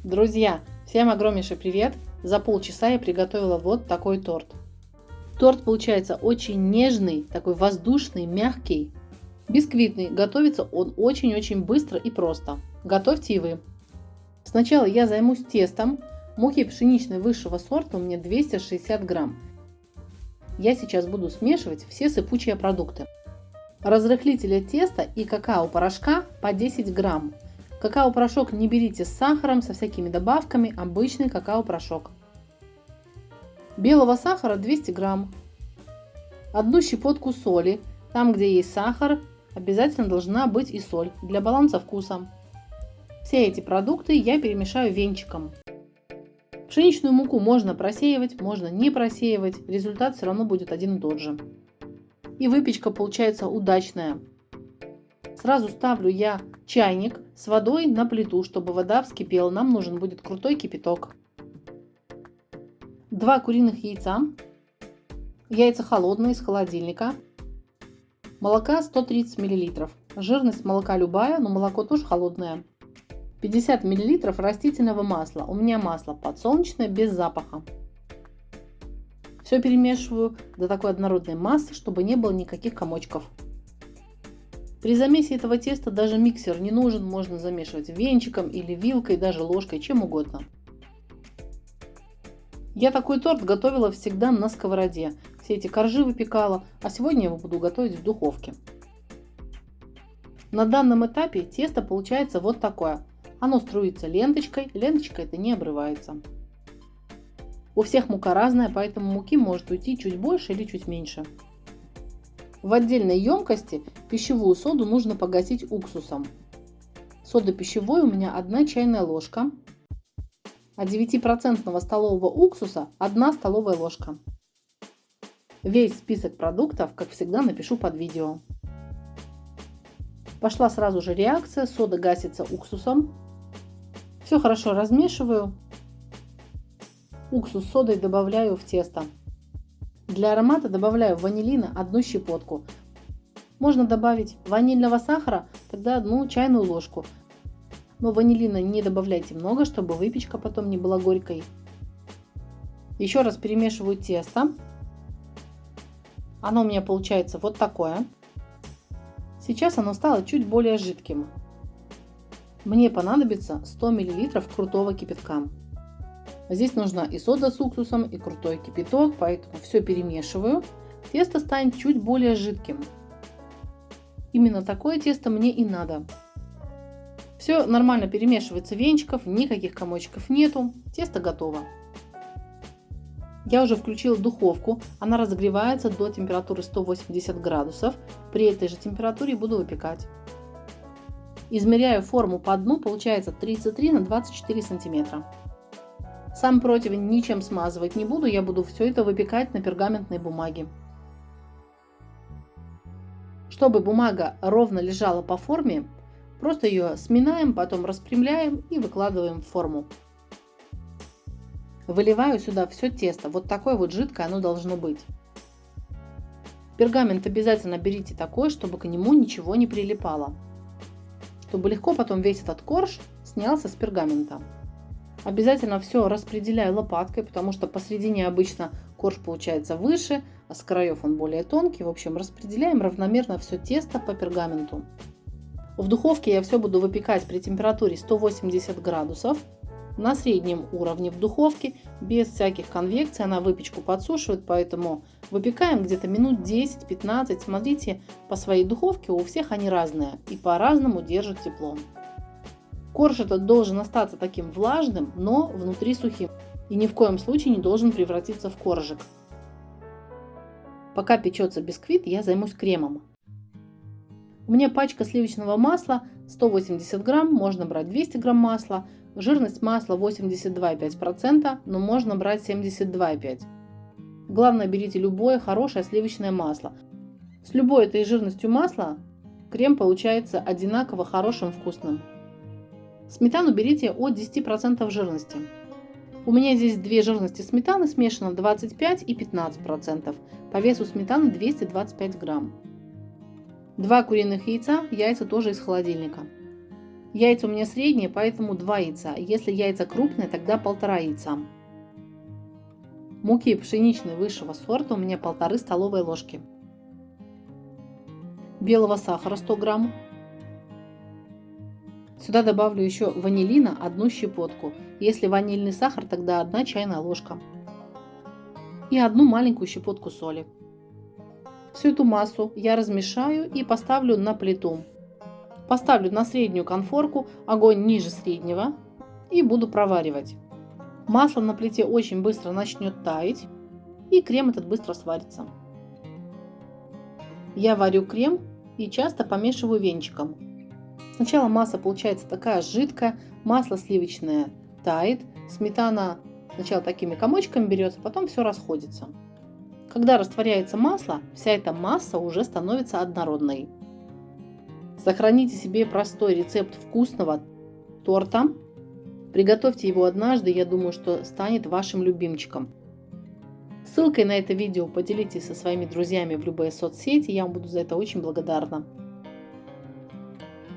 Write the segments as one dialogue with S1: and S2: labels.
S1: Друзья, всем огромнейший привет! За полчаса я приготовила вот такой торт. Торт получается очень нежный, такой воздушный, мягкий, бисквитный. Готовится он очень-очень быстро и просто. Готовьте и вы. Сначала я займусь тестом. Муки пшеничной высшего сорта у меня 260 грамм. Я сейчас буду смешивать все сыпучие продукты. Разрыхлителя теста и какао-порошка по 10 грамм. Какао-порошок не берите с сахаром, со всякими добавками, обычный какао-порошок. Белого сахара 200 грамм. Одну щепотку соли. Там, где есть сахар, обязательно должна быть и соль для баланса вкуса. Все эти продукты я перемешаю венчиком. Пшеничную муку можно просеивать, можно не просеивать. Результат все равно будет один и тот же. И выпечка получается удачная. Сразу ставлю я чайник с водой на плиту, чтобы вода вскипела. Нам нужен будет крутой кипяток. 2 куриных яйца. Яйца холодные из холодильника. Молока 130 мл. Жирность молока любая, но молоко тоже холодное. 50 мл растительного масла. У меня масло подсолнечное без запаха. Все перемешиваю до такой однородной массы, чтобы не было никаких комочков. При замесе этого теста даже миксер не нужен, можно замешивать венчиком или вилкой, даже ложкой, чем угодно. Я такой торт готовила всегда на сковороде. Все эти коржи выпекала, а сегодня я его буду готовить в духовке. На данном этапе тесто получается вот такое. Оно струится ленточкой, ленточка это не обрывается. У всех мука разная, поэтому муки может уйти чуть больше или чуть меньше. В отдельной емкости пищевую соду нужно погасить уксусом. Сода пищевой у меня 1 чайная ложка, а 9% столового уксуса 1 столовая ложка. Весь список продуктов, как всегда, напишу под видео. Пошла сразу же реакция, сода гасится уксусом. Все хорошо размешиваю. Уксус с содой добавляю в тесто. Для аромата добавляю ванилина 1 щепотку. Можно добавить ванильного сахара, тогда 1 чайную ложку. Но ванилина не добавляйте много, чтобы выпечка потом не была горькой. Еще раз перемешиваю тесто. Оно у меня получается вот такое. Сейчас оно стало чуть более жидким. Мне понадобится 100 мл крутого кипятка. Здесь нужна и сода с уксусом, и крутой кипяток, поэтому все перемешиваю. Тесто станет чуть более жидким. Именно такое тесто мне и надо. Все нормально перемешивается венчиков, никаких комочков нету. Тесто готово. Я уже включила духовку. Она разогревается до температуры 180 градусов. При этой же температуре буду выпекать. Измеряю форму по дну, получается 33 на 24 сантиметра. Сам противень ничем смазывать не буду, я буду все это выпекать на пергаментной бумаге. Чтобы бумага ровно лежала по форме, просто ее сминаем, потом распрямляем и выкладываем в форму. Выливаю сюда все тесто, вот такое вот жидкое оно должно быть. Пергамент обязательно берите такой, чтобы к нему ничего не прилипало. Чтобы легко потом весь этот корж снялся с пергамента. Обязательно все распределяю лопаткой, потому что посередине обычно корж получается выше, а с краев он более тонкий. В общем, распределяем равномерно все тесто по пергаменту. В духовке я все буду выпекать при температуре 180 градусов. На среднем уровне в духовке, без всяких конвекций, она выпечку подсушивает, поэтому выпекаем где-то минут 10-15. Смотрите, по своей духовке у всех они разные и по-разному держат тепло. Корж этот должен остаться таким влажным, но внутри сухим. И ни в коем случае не должен превратиться в коржик. Пока печется бисквит, я займусь кремом. У меня пачка сливочного масла 180 грамм, можно брать 200 грамм масла. Жирность масла 82,5%, но можно брать 72,5%. Главное, берите любое хорошее сливочное масло. С любой этой жирностью масла крем получается одинаково хорошим, вкусным. Сметану берите от 10% жирности. У меня здесь две жирности сметаны смешано 25 и 15%. По весу сметаны 225 грамм. 2 куриных яйца, яйца тоже из холодильника. Яйца у меня средние, поэтому 2 яйца. Если яйца крупные, тогда 1,5 яйца. Муки пшеничной высшего сорта у меня 1,5 столовые ложки. Белого сахара 100 грамм. Сюда добавлю еще ванилина 1 щепотку. Если ванильный сахар, тогда 1 чайная ложка. И 1 маленькую щепотку соли. Всю эту массу я размешаю и поставлю на плиту. Поставлю на среднюю конфорку, огонь ниже среднего, и буду проваривать. Масло на плите очень быстро начнет таять, и крем этот быстро сварится. Я варю крем и часто помешиваю венчиком. Сначала масса получается такая жидкая, масло сливочное тает, сметана сначала такими комочками берется, потом все расходится. Когда растворяется масло, вся эта масса уже становится однородной. Сохраните себе простой рецепт вкусного торта. Приготовьте его однажды, я думаю, что станет вашим любимчиком. Ссылкой на это видео поделитесь со своими друзьями в любые соцсети, я вам буду за это очень благодарна.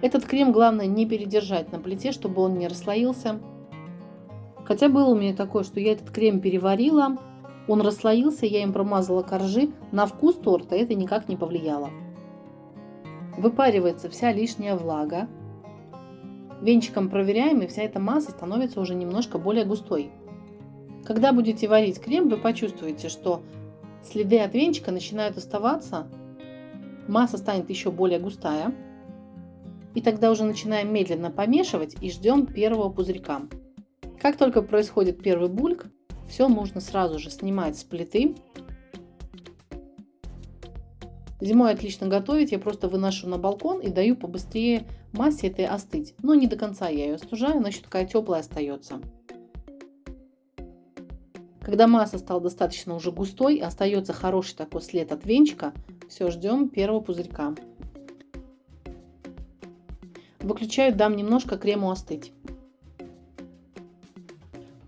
S1: Этот крем главное не передержать на плите, чтобы он не расслоился. Хотя было у меня такое, что я этот крем переварила, он расслоился, я им промазала коржи, на вкус торта это никак не повлияло. Выпаривается вся лишняя влага. Венчиком проверяем, и вся эта масса становится уже немножко более густой. Когда будете варить крем, вы почувствуете, что следы от венчика начинают оставаться, масса станет еще более густая. И тогда уже начинаем медленно помешивать и ждем первого пузырька. Как только происходит первый бульк, все нужно сразу же снимать с плиты. Зимой отлично готовить, я просто выношу на балкон и даю побыстрее массе этой остыть. Но не до конца я ее остужаю, она еще такая теплая остается. Когда масса стала достаточно уже густой, остается хороший такой след от венчика, все, ждем первого пузырька. Выключаю, дам немножко крему остыть.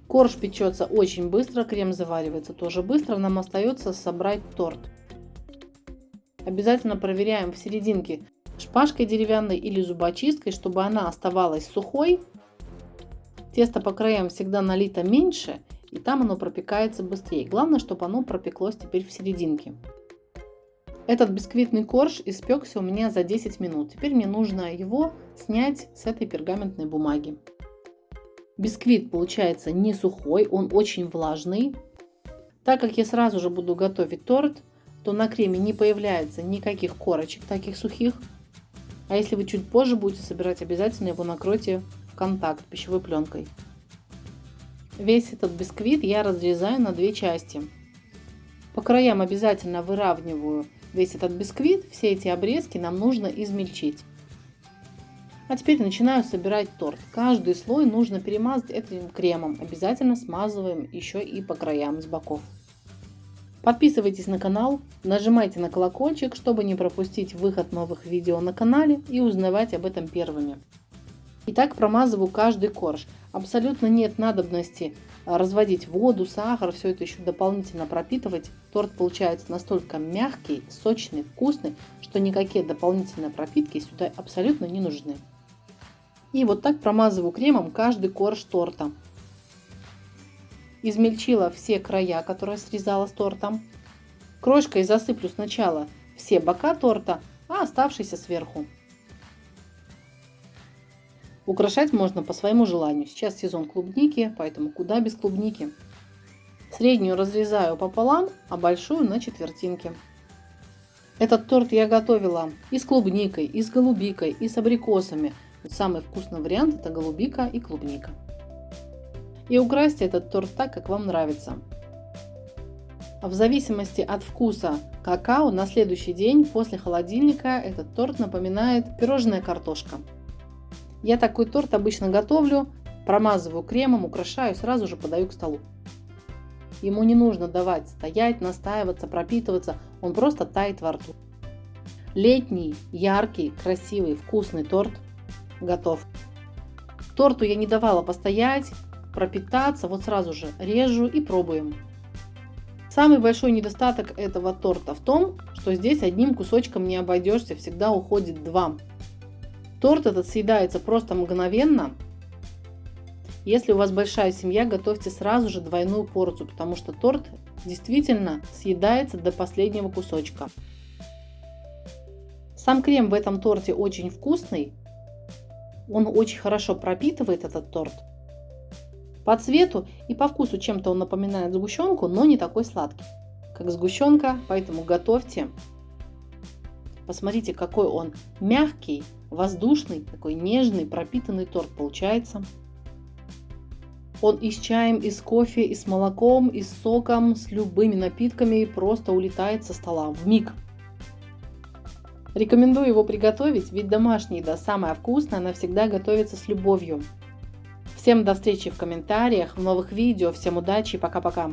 S1: Корж печется очень быстро, крем заваривается тоже быстро, нам остается собрать торт. Обязательно проверяем в серединке шпажкой деревянной или зубочисткой, чтобы она оставалась сухой. Тесто по краям всегда налито меньше, и там оно пропекается быстрее. Главное, чтобы оно пропеклось теперь в серединке. Этот бисквитный корж испекся у меня за 10 минут. Теперь мне нужно его снять с этой пергаментной бумаги. Бисквит получается не сухой, он очень влажный. Так как я сразу же буду готовить торт, то на креме не появляется никаких корочек таких сухих. А если вы чуть позже будете собирать, обязательно его накройте в контакт пищевой пленкой. Весь этот бисквит я разрезаю на 2 части. По краям обязательно выравниваю весь этот бисквит, все эти обрезки нам нужно измельчить. А теперь начинаю собирать торт. Каждый слой нужно перемазать этим кремом. Обязательно смазываем еще и по краям с боков. Подписывайтесь на канал, нажимайте на колокольчик, чтобы не пропустить выход новых видео на канале и узнавать об этом первыми. Итак, промазываю каждый корж. Абсолютно нет надобности разводить воду, сахар, все это еще дополнительно пропитывать. Торт получается настолько мягкий, сочный, вкусный, что никакие дополнительные пропитки сюда абсолютно не нужны. И вот так промазываю кремом каждый корж торта. Измельчила все края, которые срезала с тортом. Крошкой засыплю сначала все бока торта, а оставшиеся сверху. Украшать можно по своему желанию. Сейчас сезон клубники, поэтому куда без клубники. Среднюю разрезаю пополам, а большую на четвертинки. Этот торт я готовила и с клубникой, и с голубикой, и с абрикосами. Вот самый вкусный вариант — это голубика и клубника. И украсьте этот торт так, как вам нравится. В зависимости от вкуса какао на следующий день после холодильника этот торт напоминает пирожная картошка. Я такой торт обычно готовлю, промазываю кремом, украшаю и сразу же подаю к столу. Ему не нужно давать стоять, настаиваться, пропитываться, он просто тает во рту. Летний, яркий, красивый, вкусный торт готов. Торту я не давала постоять, пропитаться, вот сразу же режу и пробуем. Самый большой недостаток этого торта в том, что здесь одним кусочком не обойдешься, всегда уходит 2. Торт этот съедается просто мгновенно. Если у вас большая семья, готовьте сразу же двойную порцию, потому что торт действительно съедается до последнего кусочка. Сам крем в этом торте очень вкусный. Он очень хорошо пропитывает этот торт. По цвету и по вкусу чем-то он напоминает сгущенку, но не такой сладкий, как сгущенка, поэтому готовьте. Посмотрите, какой он мягкий, воздушный, такой нежный, пропитанный торт получается. Он и с чаем, и с кофе, и с молоком, и с соком, с любыми напитками просто улетает со стола вмиг. Рекомендую его приготовить, ведь домашняя еда самая вкусная, она всегда готовится с любовью. Всем до встречи в комментариях, в новых видео, всем удачи, пока-пока!